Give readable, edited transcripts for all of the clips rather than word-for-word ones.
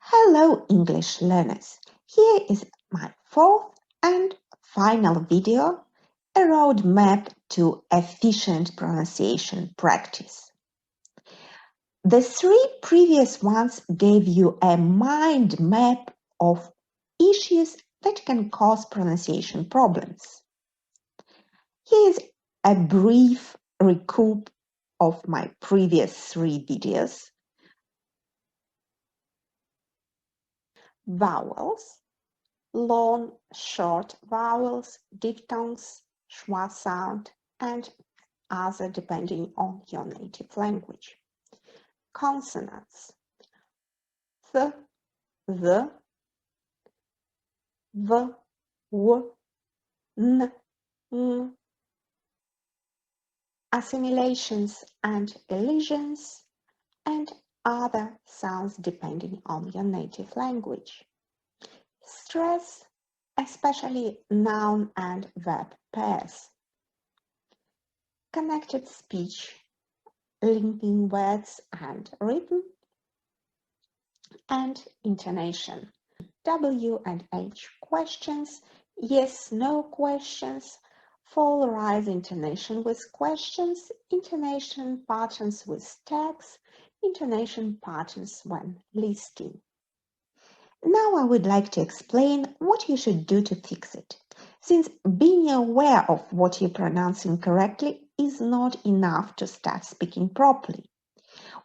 Hello English learners, here is my fourth and final video, a roadmap to efficient pronunciation practice. The three previous ones gave you a mind map of issues that can cause pronunciation problems. Here's a brief recap of my previous three videos. Vowels, long, short vowels, diphthongs, schwa sound, and other depending on your native language. Consonants, th, the, v, w, n, ng. Assimilations and elisions, and other sounds depending on your native language. Stress, especially noun and verb pairs. Connected speech, linking words and rhythm, and intonation. W and H questions, yes-no questions, fall-rise intonation with questions, intonation patterns with tags, intonation patterns when listing. Now I would like to explain what you should do to fix it, since being aware of what you're pronouncing correctly is not enough to start speaking properly.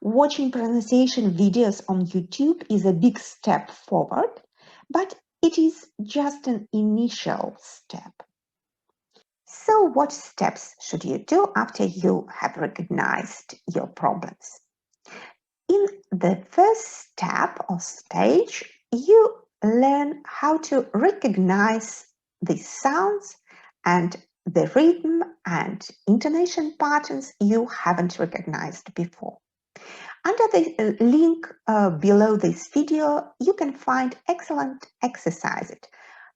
Watching pronunciation videos on YouTube is a big step forward, but it is just an initial step. So what steps should you do after you have recognized your problems? In the first step or stage, you learn how to recognize the sounds and the rhythm and intonation patterns you haven't recognized before. Under the link below this video, you can find excellent exercises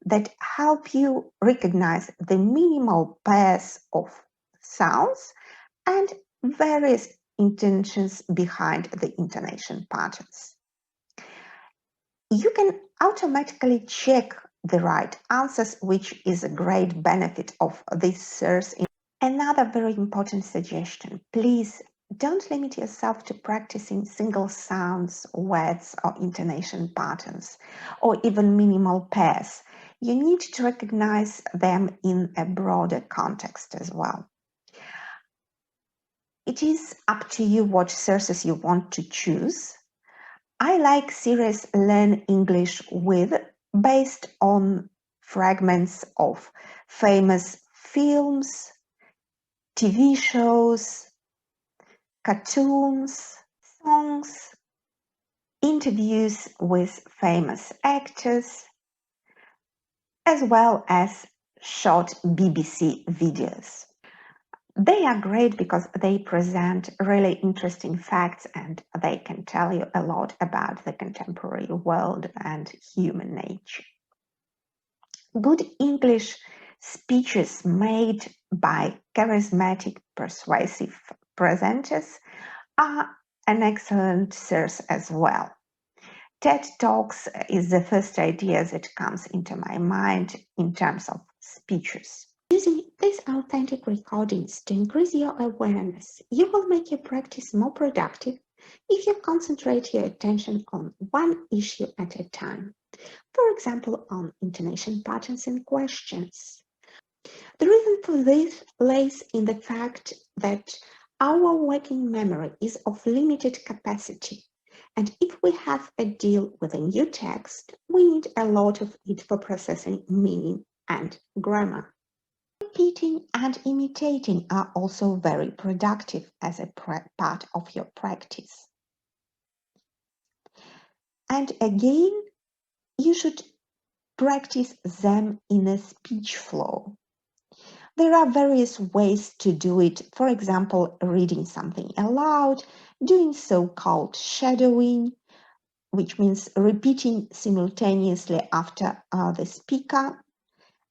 that help you recognize the minimal pairs of sounds and various intentions behind the intonation patterns. You can automatically check the right answers, which is a great benefit of this search. Another very important suggestion, please don't limit yourself to practicing single sounds, words, or intonation patterns, or even minimal pairs. You need to recognize them in a broader context as well. It is up to you what sources you want to choose. I like series Learn English With, based on fragments of famous films, TV shows, cartoons, songs, interviews with famous actors, as well as short BBC videos. They are great because they present really interesting facts and they can tell you a lot about the contemporary world and human nature. Good English speeches made by charismatic, persuasive presenters are an excellent source as well. TED Talks is the first idea that comes into my mind in terms of speeches. Using these authentic recordings to increase your awareness, you will make your practice more productive if you concentrate your attention on one issue at a time. For example, on intonation patterns in questions. The reason for this lays in the fact that our working memory is of limited capacity, and if we have a deal with a new text, we need a lot of it for processing meaning and grammar. Repeating and imitating are also very productive as a part of your practice. And again, you should practice them in a speech flow. There are various ways to do it. For example, reading something aloud, doing so-called shadowing, which means repeating simultaneously after the speaker,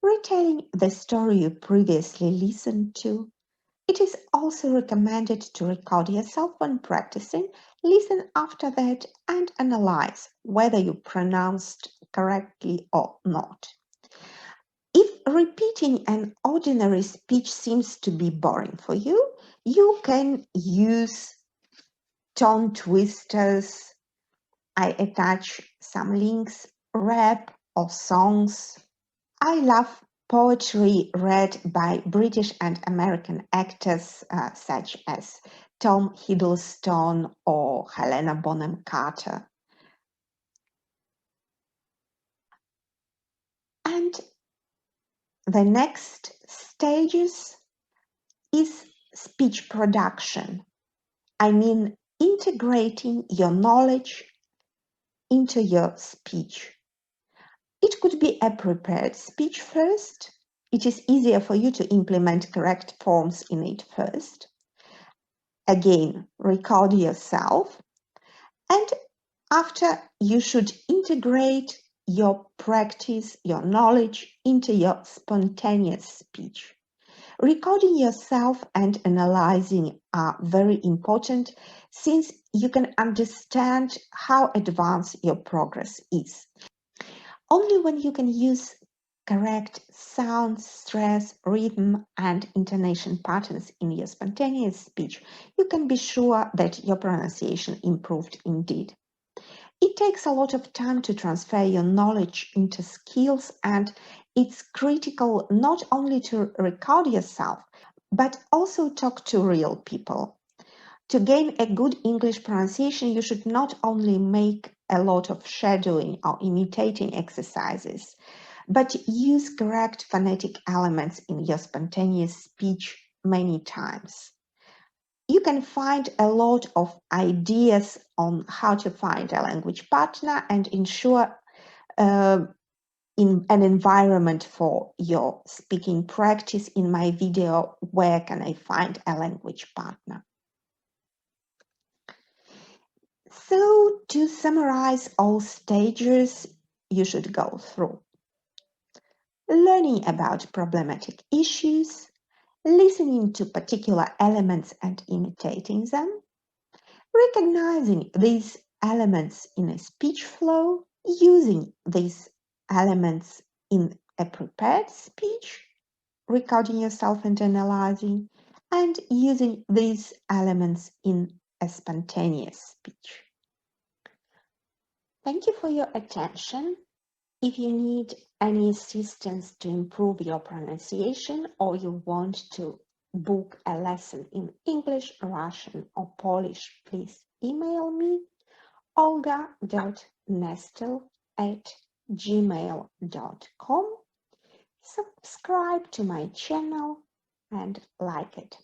retelling the story you previously listened to, It is also recommended to record yourself when practicing, listen after that, and analyze whether you pronounced correctly or not. If repeating an ordinary speech seems to be boring for you, you can use tongue twisters. I attach some links, rap or songs. I love poetry read by British and American actors such as Tom Hiddleston or Helena Bonham Carter. And the next stages is speech production. I mean, integrating your knowledge into your speech. It could be a prepared speech first. It is easier for you to implement correct forms in it first. Again, record yourself. And after, you should integrate your practice, your knowledge into your spontaneous speech. Recording yourself and analyzing are very important since you can understand how advanced your progress is. Only when you can use correct sound, stress, rhythm, and intonation patterns in your spontaneous speech, you can be sure that your pronunciation improved indeed. It takes a lot of time to transfer your knowledge into skills, and it's critical not only to record yourself, but also talk to real people. To gain a good English pronunciation, you should not only make a lot of shadowing or imitating exercises, but use correct phonetic elements in your spontaneous speech many times. You can find a lot of ideas on how to find a language partner and ensure in an environment for your speaking practice in my video, Where Can I Find a Language Partner? So to summarize all stages you should go through: learning about problematic issues, listening to particular elements and imitating them, recognizing these elements in a speech flow, using these elements in a prepared speech, recording yourself and analyzing, and using these elements in a spontaneous speech. Thank you for your attention. If you need any assistance to improve your pronunciation, or you want to book a lesson in English, Russian, or Polish, please email me olga.nestel@gmail.com. Subscribe to my channel and like it.